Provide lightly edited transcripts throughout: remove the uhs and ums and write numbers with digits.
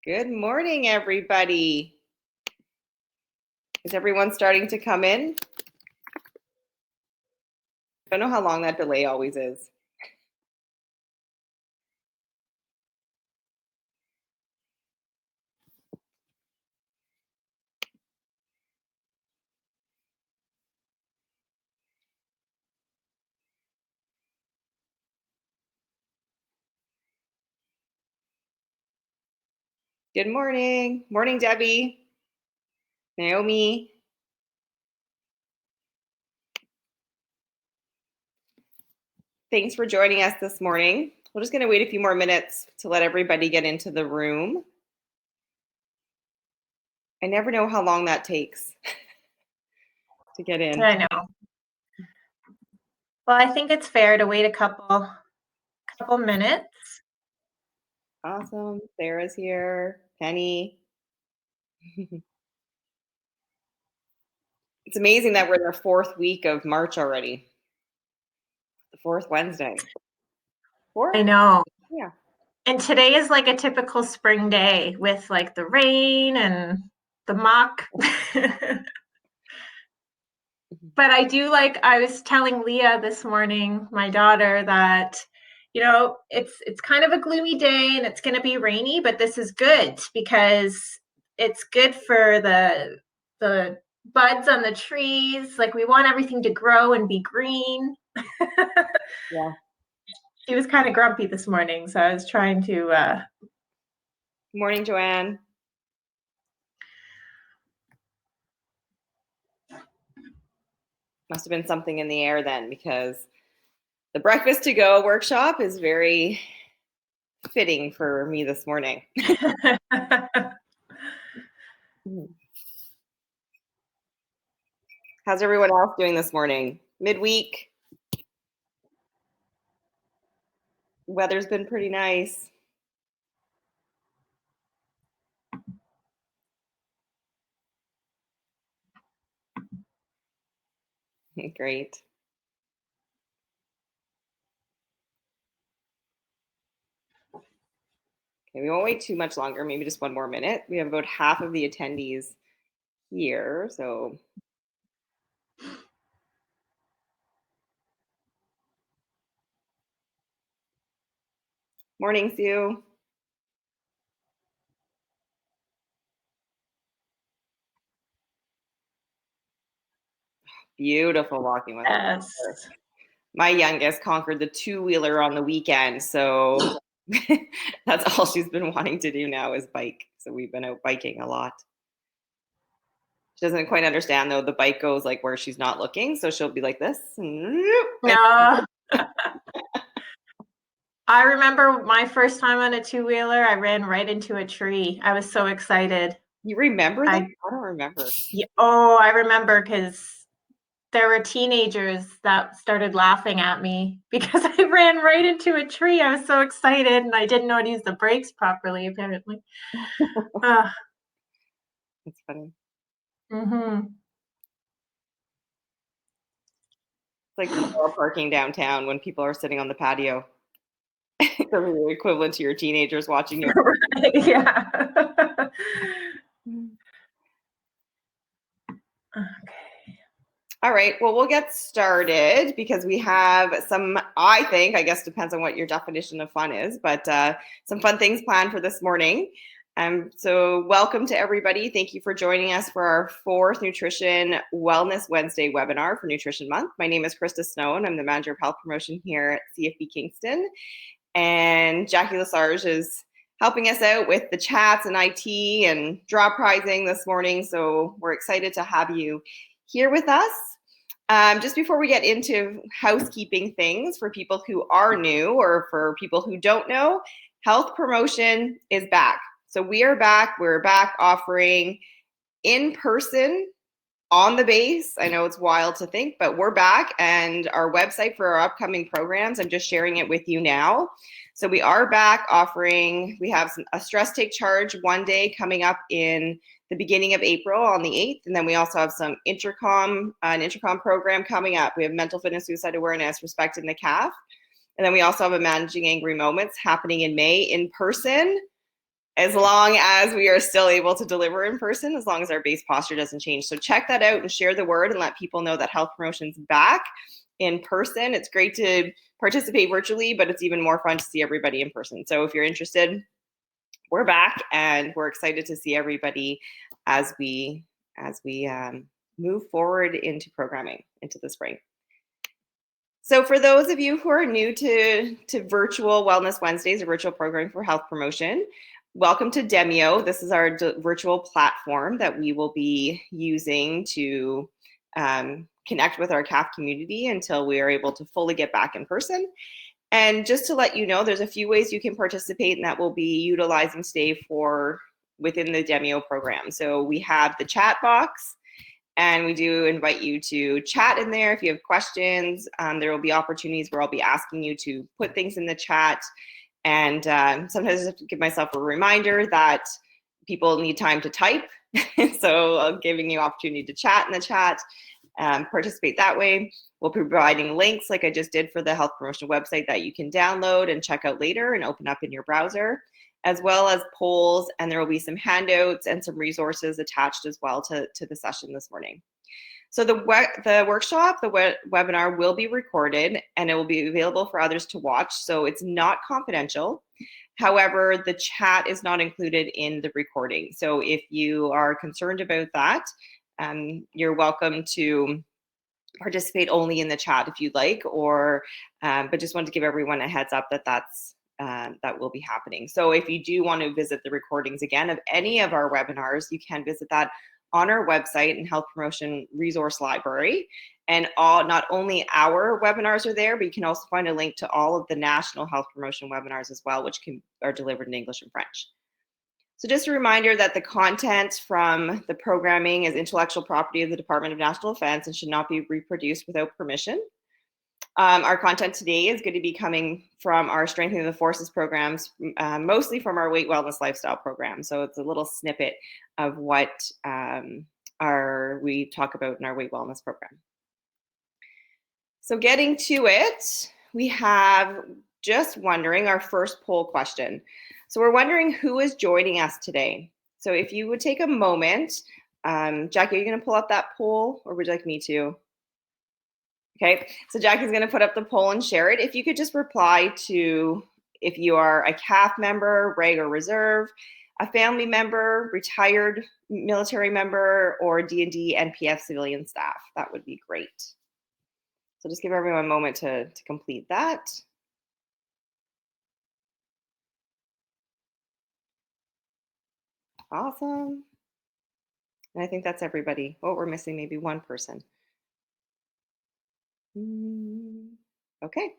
Good morning, everybody. Is everyone starting to come in? I don't know how long that delay always is. Good morning. Morning, Debbie. Naomi. Thanks for joining us this morning. We're just going to wait a few more minutes to let everybody get into the room. I never know how long that takes to get in. I know. Well, I think it's fair to wait a couple minutes. Awesome. Sarah's here. Penny. It's amazing that we're in the fourth week of March already. The fourth Wednesday. Fourth? I know. Yeah. And today is like a typical spring day with like the rain and the muck. But I do I was telling Leah this morning, my daughter, that it's kind of a gloomy day and it's going to be rainy, but this is good because it's good for the buds on the trees. Like, we want everything to grow and be green. Yeah. She was kind of grumpy this morning, so I was trying to Good morning, Joanne. Must have been something in the air then, because the breakfast to go workshop is very fitting for me this morning. How's everyone else doing this morning? Midweek? Weather's been pretty nice. Great. Okay, we won't wait too much longer, maybe just one more minute. We have about half of the attendees here, so. Morning, Sue. Beautiful walking weather. Yes. My youngest conquered the two-wheeler on the weekend, so that's all she's been wanting to do now is bike. So we've been out biking a lot. She doesn't quite understand, though. The bike goes like where she's not looking, so she'll be like this. No. I remember my first time on a two-wheeler, I ran right into a tree. I was so excited. You remember that? I don't remember. Yeah, I remember, because there were teenagers that started laughing at me because I ran right into a tree. I was so excited, and I didn't know how to use the brakes properly, apparently. That's funny. Mm-hmm. It's like car parking downtown when people are sitting on the patio. The equivalent to your teenagers watching you. Right, yeah. Okay. All right, well, we'll get started because we have some, I guess depends on what your definition of fun is, but some fun things planned for this morning. So welcome to everybody. Thank you for joining us for our fourth Nutrition Wellness Wednesday webinar for Nutrition Month. My name is Christa Snow, and I'm the Manager of Health Promotion here at CFB Kingston. And Jackie Lesarge is helping us out with the chats and IT and draw prizing this morning. So we're excited to have you here with us. Just before we get into housekeeping things for people who are new or for people who don't know, Health Promotion is back. So we are back. We're back offering in-person on the base. I know it's wild to think, but we're back, and our website for our upcoming programs, I'm just sharing it with you now. So we are back offering, we have a stress take charge one day coming up in the beginning of April on the 8th. And then we also have some an intercom program coming up. We have mental fitness, suicide awareness, respecting the calf. And then we also have a managing angry moments happening in May in person. as long as we are still able to deliver in person, as long as our base posture doesn't change. So check that out and share the word and let people know that health promotion's back in person. It's great to participate virtually, but it's even more fun to see everybody in person. So if you're interested, we're back and we're excited to see everybody as we move forward into programming into the spring. So for those of you who are new to virtual Wellness Wednesdays, or virtual programming for health promotion, welcome to Demio. This is our virtual platform that we will be using to connect with our CAF community until we are able to fully get back in person. And just to let you know, there's a few ways you can participate, and that we'll be utilizing today for within the Demio program. So we have the chat box, and we do invite you to chat in there if you have questions. There will be opportunities where I'll be asking you to put things in the chat. And sometimes I have to give myself a reminder that people need time to type. So I'm giving you opportunity to chat in the chat, participate that way. We'll be providing links like I just did for the health promotion website that you can download and check out later and open up in your browser, as well as polls, and there will be some handouts and some resources attached as well to the session this morning. So the workshop, the webinar will be recorded and it will be available for others to watch. So it's not confidential. However, the chat is not included in the recording. So if you are concerned about that, you're welcome to participate only in the chat if you'd like, or but just wanted to give everyone a heads up that that will be happening. So if you do want to visit the recordings again of any of our webinars, you can visit that on our website and Health Promotion Resource Library. And not only our webinars are there, but you can also find a link to all of the national health promotion webinars as well, which are delivered in English and French. So just a reminder that the content from the programming is intellectual property of the Department of National Defense and should not be reproduced without permission. Our content today is going to be coming from our Strengthening the Forces programs, mostly from our Weight Wellness Lifestyle program. So it's a little snippet of what we talk about in our Weight Wellness program. So getting to it, we have just wondering our first poll question. So we're wondering who is joining us today. So if you would take a moment, Jackie, are you going to pull up that poll, or would you like me to? Okay, so Jackie's going to put up the poll and share it. If you could just reply to if you are a CAF member, reg or reserve, a family member, retired military member, or D&D NPF civilian staff, that would be great. So just give everyone a moment to complete that. Awesome. And I think that's everybody. Oh, we're missing maybe one person. Okay.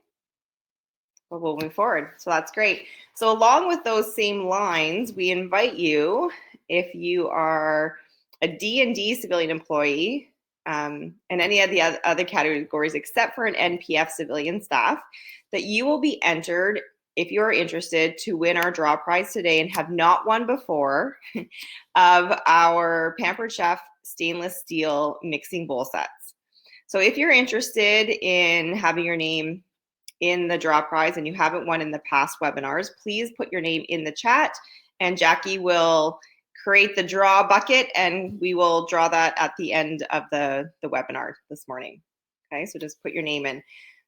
Well, we'll move forward. So that's great. So along with those same lines, we invite you, if you are a D&D civilian employee, and any of the other categories except for an NPF civilian staff, that you will be entered, if you're interested, to win our draw prize today and have not won before, of our Pampered Chef stainless steel mixing bowl sets. So if you're interested in having your name in the draw prize and you haven't won in the past webinars, please put your name in the chat and Jackie will create the draw bucket and we will draw that at the end of the webinar this morning. Okay, so just put your name in.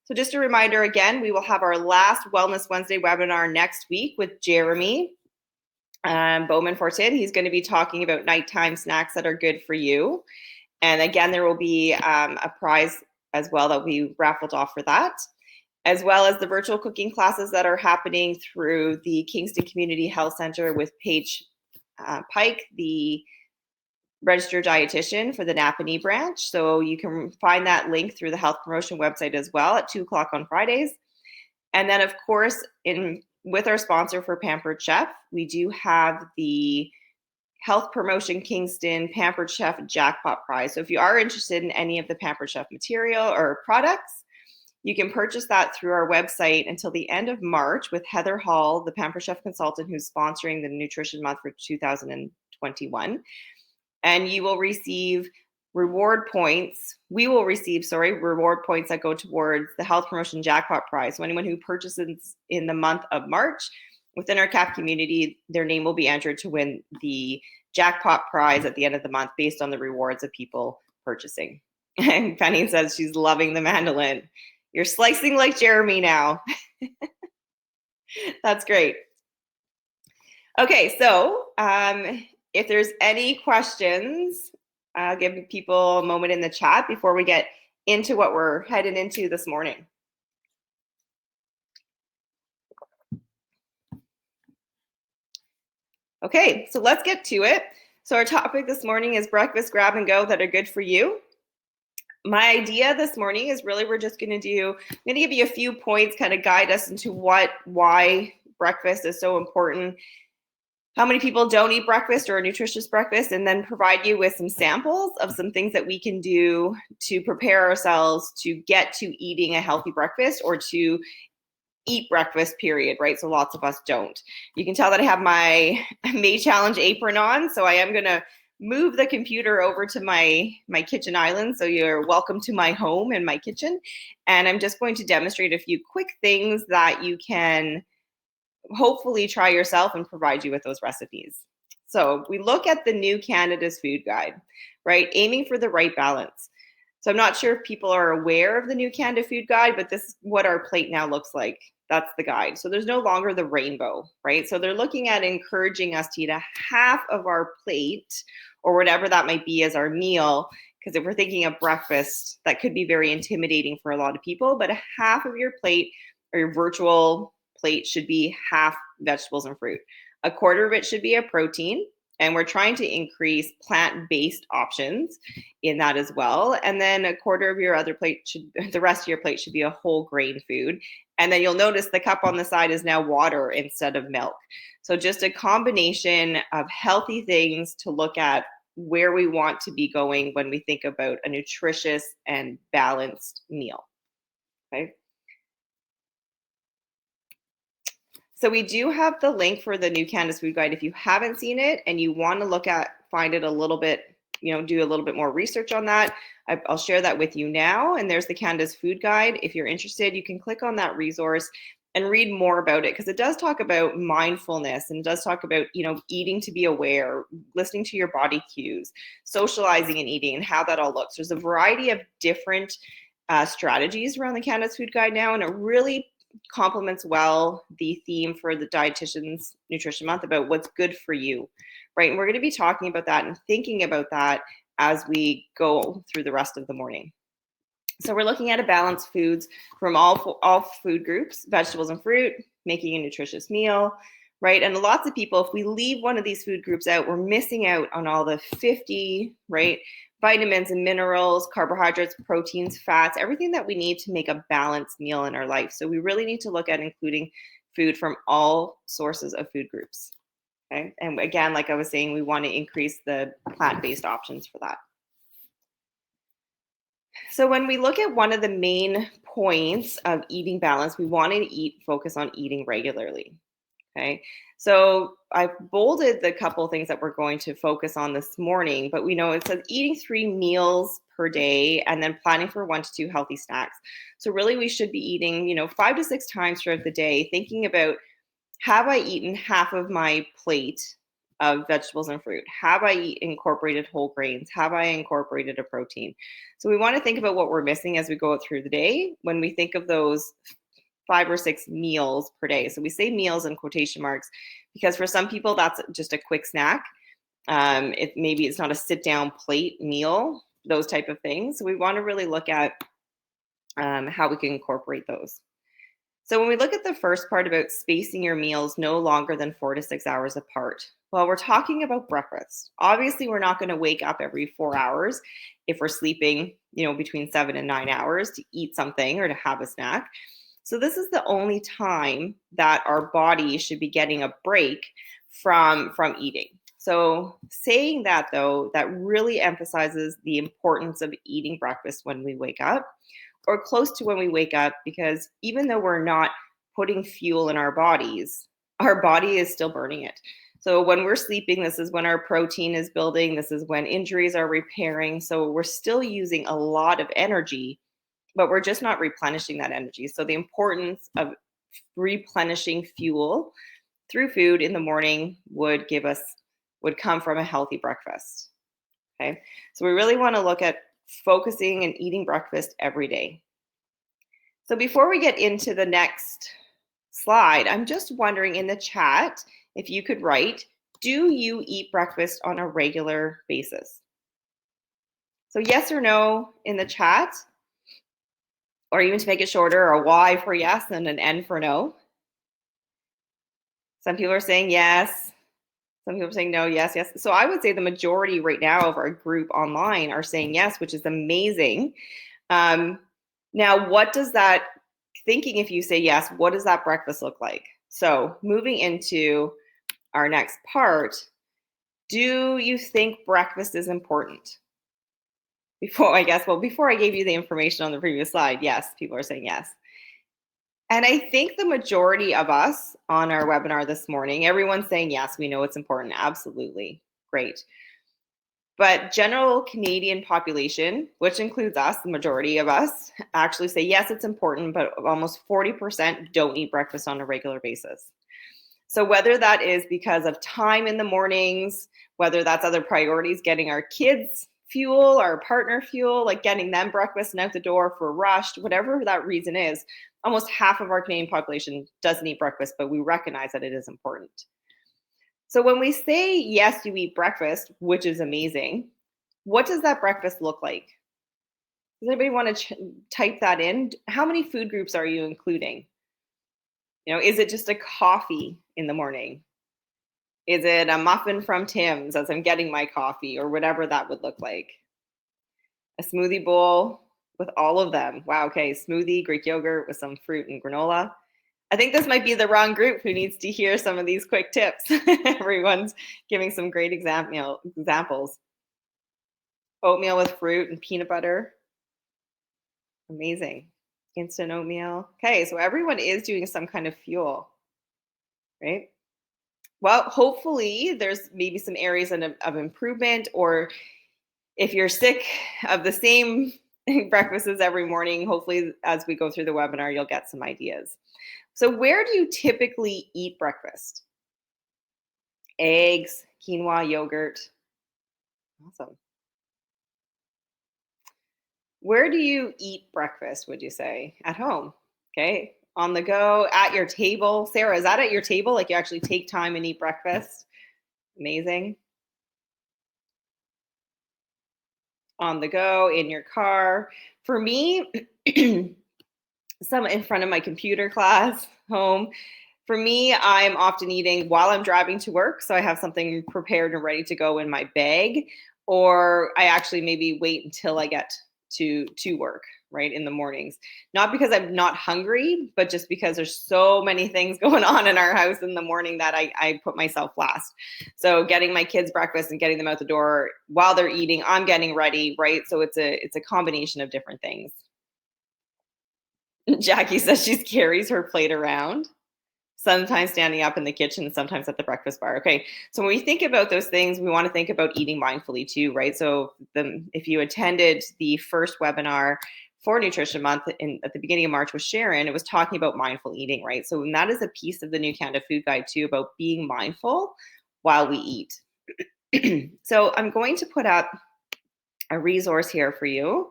So just a reminder again, we will have our last Wellness Wednesday webinar next week with Jeremy Bowman Fortin. He's going to be talking about nighttime snacks that are good for you. And again, there will be a prize as well that we raffled off for that, as well as the virtual cooking classes that are happening through the Kingston Community Health Center with Paige Pike, the registered dietitian for the Napanee branch. So you can find that link through the health promotion website as well at 2 o'clock on Fridays. And then of course, with our sponsor for Pampered Chef, we do have the Health Promotion Kingston Pampered Chef Jackpot Prize. So if you are interested in any of the Pampered Chef material or products, you can purchase that through our website until the end of March with Heather Hall, the Pampered Chef consultant who's sponsoring the Nutrition Month for 2021. And you will receive reward points. We will receive, reward points that go towards the Health Promotion Jackpot Prize. So anyone who purchases in the month of March Within our CAP community, their name will be entered to win the jackpot prize at the end of the month based on the rewards of people purchasing. And Penny says she's loving the mandolin. You're slicing like Jeremy now. That's great. Okay, so if there's any questions, I'll give people a moment in the chat before we get into what we're heading into this morning. Okay, so let's get to it. So our topic this morning is breakfast grab and go that are good for you. My idea this morning is really I'm going to give you a few points, kind of guide us into why breakfast is so important, how many people don't eat breakfast or a nutritious breakfast, and then provide you with some samples of some things that we can do to prepare ourselves to get to eating a healthy breakfast or to eat breakfast, period, right? So lots of us don't. You can tell that I have my May Challenge apron on, so I am going to move the computer over to my kitchen island. So you're welcome to my home and my kitchen. And I'm just going to demonstrate a few quick things that you can hopefully try yourself and provide you with those recipes. So we look at the new Canada's Food Guide, right? Aiming for the right balance. So I'm not sure if people are aware of the new Canada Food Guide, but this is what our plate now looks like. That's the guide. So there's no longer the rainbow, right? So they're looking at encouraging us to eat a half of our plate or whatever that might be as our meal. Because if we're thinking of breakfast, that could be very intimidating for a lot of people, but a half of your plate or your virtual plate should be half vegetables and fruit. A quarter of it should be a protein. And we're trying to increase plant-based options in that as well. And then a quarter of your other plate the rest of your plate should be a whole grain food. And then you'll notice the cup on the side is now water instead of milk. So just a combination of healthy things to look at where we want to be going when we think about a nutritious and balanced meal. Okay. So we do have the link for the new Canada's Food Guide. If you haven't seen it and you want to find it a little bit, do a little bit more research on that, I'll share that with you now. And there's the Canada's Food Guide. If you're interested, you can click on that resource and read more about it, because it does talk about mindfulness and it does talk about, eating to be aware, listening to your body cues, socializing and eating, and how that all looks. There's a variety of different strategies around the Canada's Food Guide now, and it really complements well the theme for the Dietitian's Nutrition Month about what's good for you, right? And we're going to be talking about that and thinking about that as we go through the rest of the morning. So we're looking at a balanced foods from all food groups, vegetables and fruit, making a nutritious meal, right? And lots of people, if we leave one of these food groups out, we're missing out on all the 50, right? Vitamins and minerals, carbohydrates, proteins, fats, everything that we need to make a balanced meal in our life. So we really need to look at including food from all sources of food groups. Okay. And again, like I was saying, we want to increase the plant-based options for that. So when we look at one of the main points of eating balance, we want to focus on eating regularly. Okay. So I've bolded the couple of things that we're going to focus on this morning, but we know it says eating 3 meals per day and then planning for 1 to 2 healthy snacks. So really we should be eating, 5 to 6 times throughout the day, thinking about, have I eaten half of my plate of vegetables and fruit? Have I incorporated whole grains? Have I incorporated a protein? So we want to think about what we're missing as we go through the day when we think of those 5 or 6 meals per day. So we say meals in quotation marks because for some people that's just a quick snack. Maybe it's not a sit down plate meal, those type of things. So we want to really look at how we can incorporate those. So when we look at the first part about spacing your meals no longer than 4 to 6 hours apart, well, we're talking about breakfast. Obviously, we're not going to wake up every 4 hours if we're sleeping, between 7 and 9 hours to eat something or to have a snack. So this is the only time that our body should be getting a break from eating. So saying that, though, that really emphasizes the importance of eating breakfast when we wake up or close to when we wake up, because even though we're not putting fuel in our body is still burning it. So when we're sleeping, this is when our protein is building. This is when injuries are repairing. So we're still using a lot of energy, but we're just not replenishing that energy. So the importance of replenishing fuel through food in the morning would come from a healthy breakfast. Okay, so we really want to look at focusing and eating breakfast every day. So before we get into the next slide, I'm just wondering in the chat if you could write, do you eat breakfast on a regular basis? So yes or no in the chat, or even to make it shorter, a Y for yes and an N for no. Some people are saying yes. Some people are saying no, yes, yes. So I would say the majority right now of our group online are saying yes, which is amazing. Now, what does that, thinking if you say yes, what does that breakfast look like? So moving into our next part, do you think breakfast is important? Before I gave you the information on the previous slide, yes, people are saying yes. And I think the majority of us on our webinar this morning, everyone's saying yes, we know it's important. Absolutely. Great. But general Canadian population, which includes us, the majority of us, actually say yes, it's important, but almost 40% don't eat breakfast on a regular basis. So whether that is because of time in the mornings, whether that's other priorities, getting our kids fuel, our partner fuel, like getting them breakfast and out the door for rushed, whatever that reason is, almost half of our Canadian population doesn't eat breakfast, but we recognize that it is important. So when we say, yes, you eat breakfast, which is amazing, what does that breakfast look like? Does anybody want to type that in? How many food groups are you including? Is it just a coffee in the morning? Is it a muffin from Tim's as I'm getting my coffee, or whatever that would look like? A smoothie bowl with all of them. Wow, okay, smoothie, Greek yogurt with some fruit and granola. I think this might be the wrong group who needs to hear some of these quick tips. Everyone's giving some great examples. Oatmeal with fruit and peanut butter. Amazing. Instant oatmeal. Okay, so everyone is doing some kind of fuel, right? Well, hopefully there's maybe some areas of improvement, or if you're sick of the same breakfasts every morning, hopefully as we go through the webinar, you'll get some ideas. So where do you typically eat breakfast? Eggs, quinoa, yogurt. Awesome. Where do you eat breakfast, would you say? At home, okay? On the go, at your table. Sarah, is that at your table? Like you actually take time and eat breakfast? Amazing. On the go, in your car. For me, some in front of my computer class, home. For me, I'm often eating while I'm driving to work. So I have something prepared and ready to go in my bag, or I actually maybe wait until I get to work, right, in the mornings. Not because I'm not hungry, but just because there's so many things going on in our house in the morning that I put myself last. So getting my kids breakfast and getting them out the door while they're eating, I'm getting ready, right? So it's a combination of different things. Jackie says she carries her plate around, sometimes standing up in the kitchen, sometimes at the breakfast bar. Okay, so when we think about those things, we want to think about eating mindfully too, right? So if you attended the first webinar for Nutrition Month at the beginning of March with Sharon, it was talking about mindful eating, right? So that is a piece of the New Canada Food Guide too, about being mindful while we eat. So I'm going to put up a resource here for you.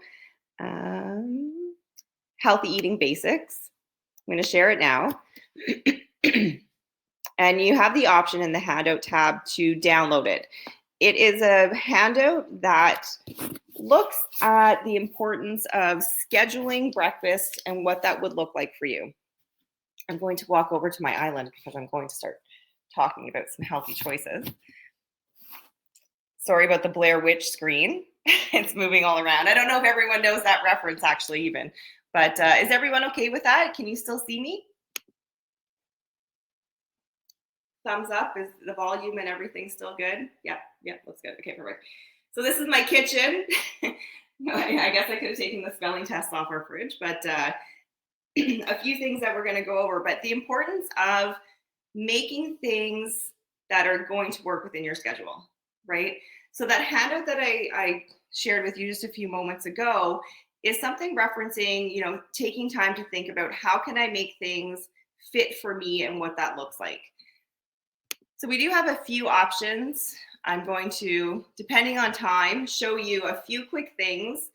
Healthy Eating Basics. I'm going to share it now. And you have the option in the handout tab to download it. It is a handout that looks at the importance of scheduling breakfast and what that would look like for you. I'm going to walk over to my island because I'm going to start talking about some healthy choices. Sorry about the Blair Witch screen. It's moving all around. I don't know if everyone knows that reference actually even, but is everyone okay with that? Can you still see me? Thumbs up. Is the volume and everything still good? Yeah, looks good. Okay, perfect. So this is my kitchen. I guess I could have taken the spelling test off our fridge, but a few things that we're going to go over. But the importance of making things that are going to work within your schedule, right? So that handout that I shared with you just a few moments ago is something referencing, taking time to think about how can I make things fit for me and what that looks like. So we do have a few options. I'm going to, depending on time, show you a few quick things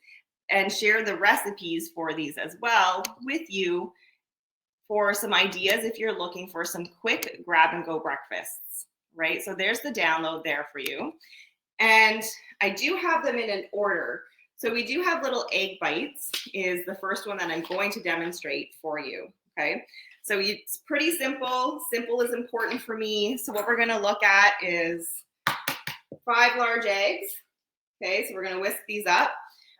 and share the recipes for these as well with you for some ideas if you're looking for some quick grab and go breakfasts, right? So there's the download there for you. And I do have them in an order. So we do have little egg bites is the first one that I'm going to demonstrate for you, okay? So it's pretty simple. Simple is important for me. So what we're gonna look at is 5 large eggs. Okay, so we're gonna whisk these up.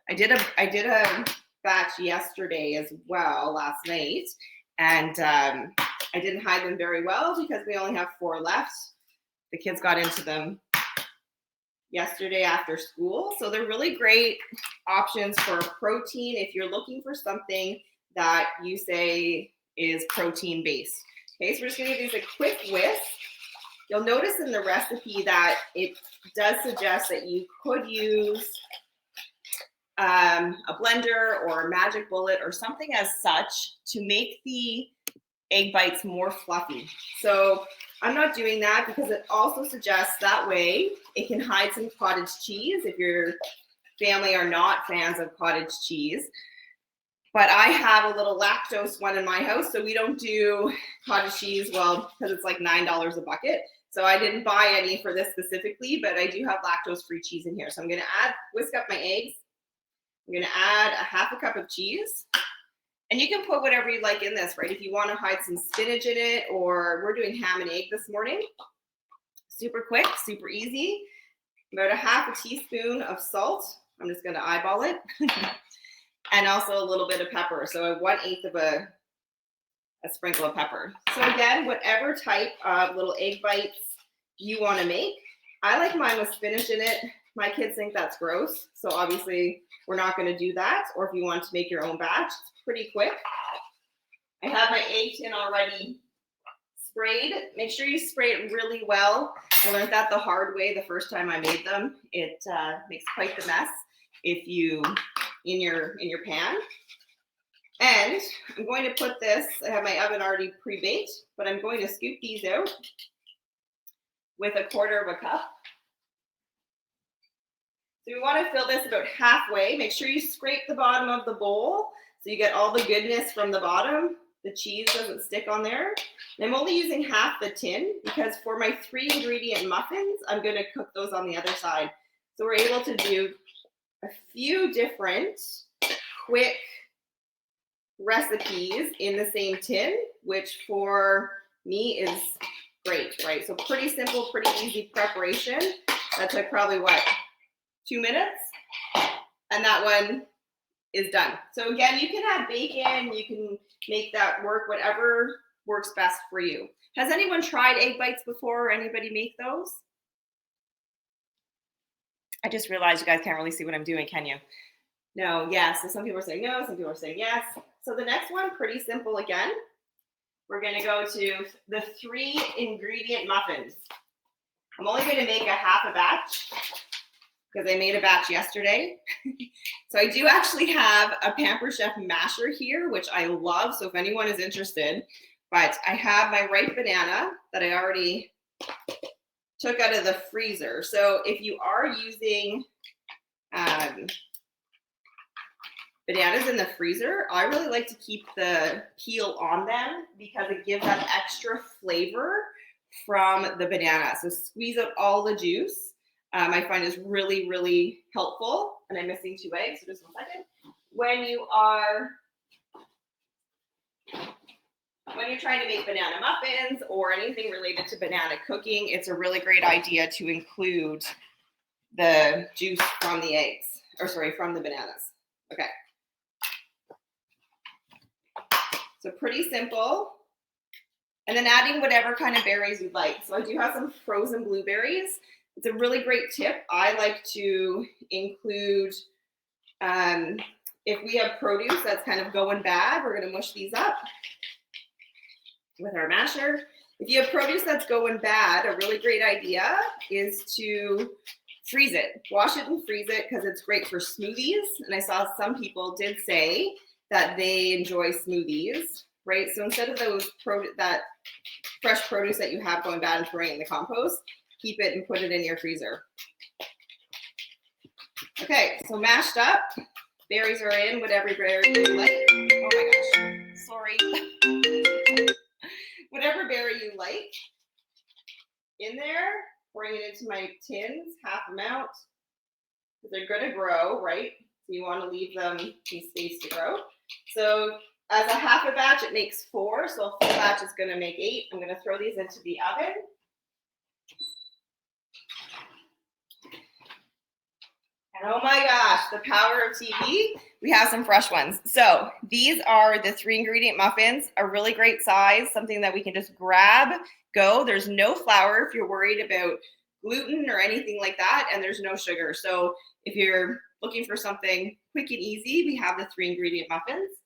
I did a batch yesterday as well, last night, and I didn't hide them very well because we only have 4 left. The kids got into them yesterday after school. So they're really great options for protein if you're looking for something that you say is protein based. Okay, so we're just gonna give these a quick whisk. You'll notice in the recipe that it does suggest that you could use a blender or a magic bullet or something as such to make the egg bites more fluffy. So I'm not doing that because it also suggests that way it can hide some cottage cheese if your family are not fans of cottage cheese. But I have a little lactose one in my house, so we don't do cottage cheese, well, because it's like $9 a bucket. So I didn't buy any for this specifically, but I do have lactose-free cheese in here. So I'm gonna whisk up my eggs. I'm gonna add a half a cup of cheese. And you can put whatever you like in this, right? If you wanna hide some spinach in it, or we're doing ham and egg this morning. Super quick, super easy. About a half a teaspoon of salt. I'm just gonna eyeball it. And also a little bit of pepper. So 1/8 of a sprinkle of pepper. So again, whatever type of little egg bites you want to make. I like mine with spinach in it. My kids think that's gross. So obviously we're not going to do that. Or if you want to make your own batch, it's pretty quick. I have my egg tin already sprayed. Make sure you spray it really well. I learned that the hard way the first time I made them. It makes quite the mess if you in your pan. And I'm going to put this, I have my oven already pre-baked, but I'm going to scoop these out with 1/4 cup. So we want to fill this about halfway. Make sure you scrape the bottom of the bowl so you get all the goodness from the bottom. The cheese doesn't stick on there. And I'm only using half the tin because for my 3 ingredient muffins, I'm going to cook those on the other side. So we're able to do a few different quick recipes in the same tin, which for me is great, right? So pretty simple, pretty easy preparation. That took probably what, 2 minutes? And that one is done. So again, you can add bacon, you can make that work, whatever works best for you. Has anyone tried egg bites before or anybody make those? I just realized you guys can't really see what I'm doing, can you? No, yes. So some people are saying no, some people are saying yes. So the next one, pretty simple again. We're gonna go to the 3 ingredient muffins. I'm only gonna make a half a batch because I made a batch yesterday. So I do actually have a Pamper Chef masher here, which I love. So if anyone is interested, but I have my ripe banana that I already took out of the freezer. So if you are using bananas in the freezer, I really like to keep the peel on them because it gives that extra flavor from the banana. So squeeze out all the juice. I find is really, really helpful. And I'm missing 2 eggs, so just 1 second. When you're trying to make banana muffins or anything related to banana cooking, it's a really great idea to include the juice from the eggs, or sorry, from the bananas. Okay. So pretty simple. And then adding whatever kind of berries you'd like. So I do have some frozen blueberries. It's a really great tip. I like to include, if we have produce that's kind of going bad, we're gonna mush these up with our masher. If you have produce that's going bad, a really great idea is to freeze it. Wash it and freeze it because it's great for smoothies. And I saw some people did say that they enjoy smoothies right? So instead of that fresh produce that you have going bad and throwing it in the compost, keep it and put it in your freezer. Okay, so mashed up. Berries are in, whatever berry you like. Oh my gosh, sorry. Whatever berry you like in there, pouring it into my tins, half amount, because they're gonna grow, right? So you wanna leave them some space to grow. So as a half a batch, it makes 4, so a full batch is gonna make 8. I'm gonna throw these into the oven. And oh my gosh, the power of TV. We have some fresh ones. So these are the 3-ingredient muffins, a really great size, something that we can just grab, go. There's no flour if you're worried about gluten or anything like that, and there's no sugar. So if you're looking for something quick and easy, we have the 3-ingredient muffins.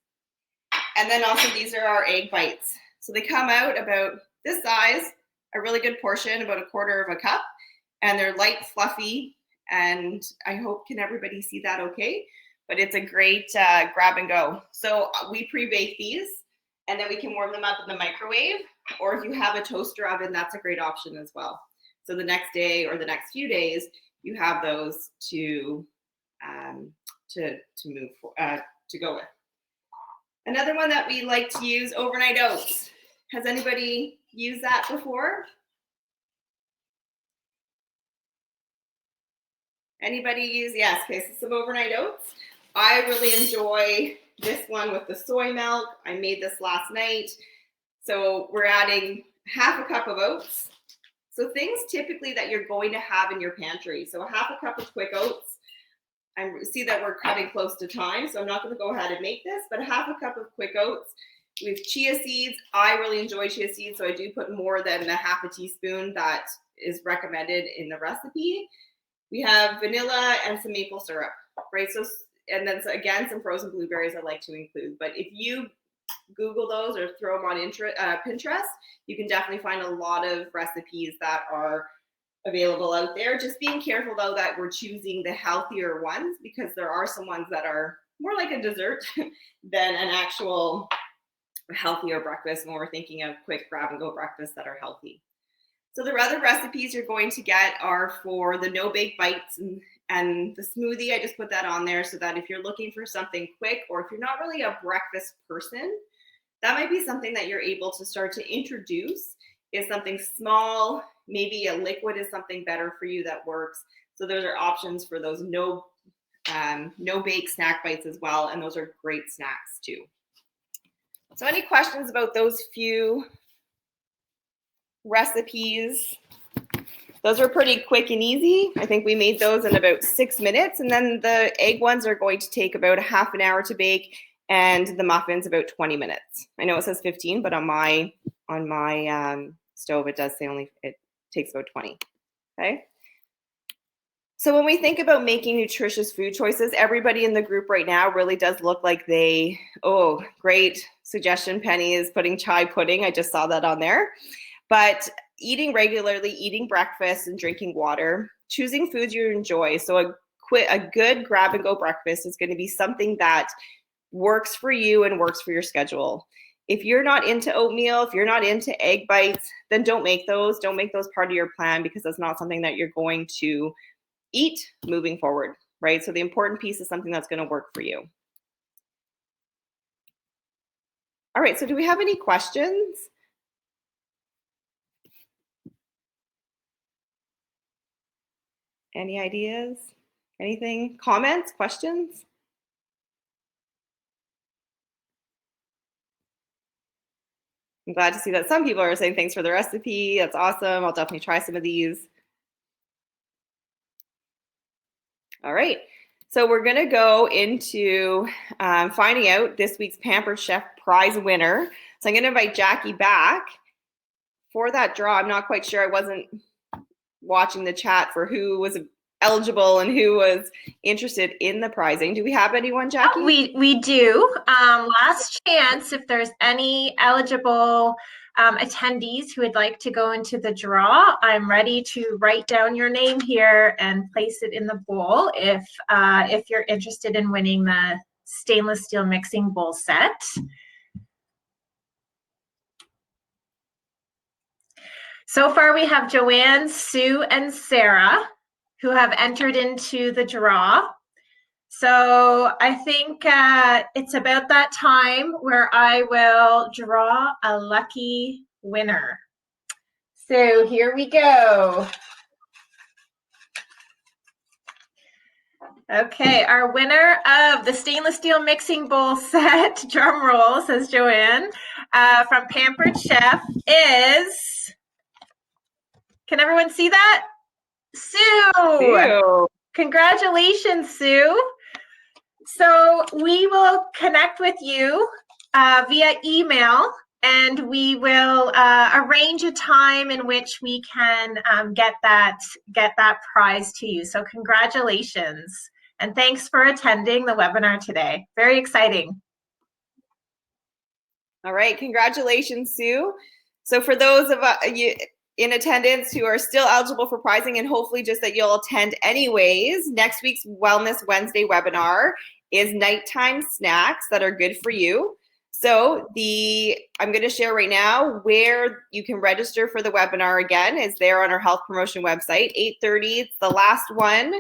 And then also these are our egg bites. So they come out about this size, a really good portion, about 1/4 cup, and they're light, fluffy, and I hope, can everybody see that okay? But it's a great grab and go. So we pre-bake these, and then we can warm them up in the microwave, or if you have a toaster oven, that's a great option as well. So the next day or the next few days, you have those to go with. Another one that we like to use, overnight oats. Has anybody used that before? Anybody use? Yes, okay, so some overnight oats. I really enjoy this one with the soy milk. I made this last night. So we're adding half a cup of oats. So things typically that you're going to have in your pantry. So a half a cup of quick oats. I see that we're cutting close to time, so I'm not going to go ahead and make this, but a half a cup of quick oats. We have chia seeds. I really enjoy chia seeds, so I do put more than a half a teaspoon that is recommended in the recipe. We have vanilla and some maple syrup, right? So, and then again, some frozen blueberries I like to include. But if you Google those or throw them on Pinterest, you can definitely find a lot of recipes that are available out there. Just being careful though that we're choosing the healthier ones, because there are some ones that are more like a dessert than an actual healthier breakfast when we're thinking of quick grab and go breakfasts that are healthy. So the other recipes you're going to get are for the no-bake bites and the smoothie. I just put that on there so that if you're looking for something quick, or if you're not really a breakfast person, that might be something that you're able to start to introduce, is something small. Maybe a liquid is something better for you that works. So those are options for those no-bake snack bites as well, and those are great snacks too. So any questions about those few recipes? Those are pretty quick and easy. I think we made those in about 6 minutes, and then the egg ones are going to take about a half an hour to bake, and the muffins about 20 minutes. I know it says 15, but on my stove it does say it takes about 20. Okay. So when we think about making nutritious food choices, everybody in the group right now really does look like great suggestion. Penny is putting chai pudding. I just saw that on there. But eating regularly, eating breakfast and drinking water, choosing foods you enjoy. So a good grab and go breakfast is going to be something that works for you and works for your schedule. If you're not into oatmeal, if you're not into egg bites, then don't make those. Don't make those part of your plan, because that's not something that you're going to eat moving forward, right? So the important piece is something that's going to work for you. All right, so do we have any questions? Any ideas? Anything? Comments? Questions? I'm glad to see that some people are saying thanks for the recipe. That's awesome. I'll definitely try some of these. All right. So we're going to go into finding out this week's Pampered Chef prize winner. So I'm going to invite Jackie back for that draw. I'm not quite sure. I wasn't watching the chat for who was eligible and who was interested in the prizing. Do we have anyone, Jackie? We do. Last chance, if there's any eligible attendees who would like to go into the draw, I'm ready to write down your name here and place it in the bowl if you're interested in winning the stainless steel mixing bowl set. So far, we have Joanne, Sue, and Sarah who have entered into the draw. So I think it's about that time where I will draw a lucky winner. So here we go. Okay, our winner of the stainless steel mixing bowl set, drum roll, says Joanne, from Pampered Chef is, can everyone see that? Sue! Sue. Congratulations, Sue. So we will connect with you via email, and we will arrange a time in which we can get that prize to you. So congratulations, and thanks for attending the webinar today. Very exciting. All right, congratulations, Sue. So for those of you in attendance who are still eligible for prizing, and hopefully just that you'll attend anyways, next week's Wellness Wednesday webinar is nighttime snacks that are good for you. So I'm going to share right now where you can register for the webinar. Again, is there on our health promotion website, 8:30. It's the last one.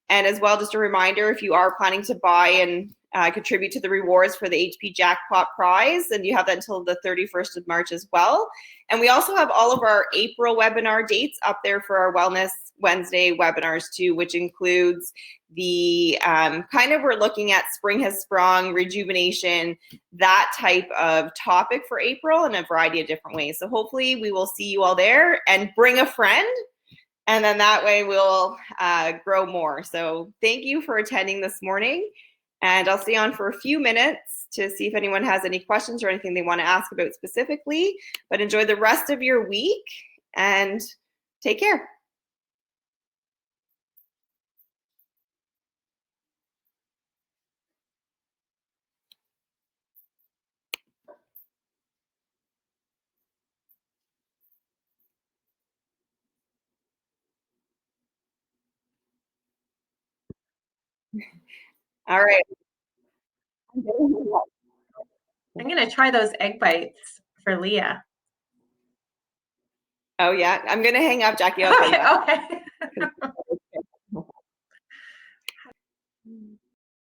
And as well, just a reminder, if you are planning to buy and contribute to the rewards for the HP Jackpot prize, and you have that until the 31st of March as well. And we also have all of our April webinar dates up there for our Wellness Wednesday webinars too, which includes the we're looking at spring has sprung, rejuvenation, that type of topic for April in a variety of different ways. So hopefully we will see you all there, and bring a friend. And then that way we'll grow more. So thank you for attending this morning. And I'll stay on for a few minutes to see if anyone has any questions or anything they want to ask about specifically. But enjoy the rest of your week and take care. All right. I'm going to try those egg bites for Leah. Oh, yeah. I'm going to hang up, Jackie. I'll come back. Okay.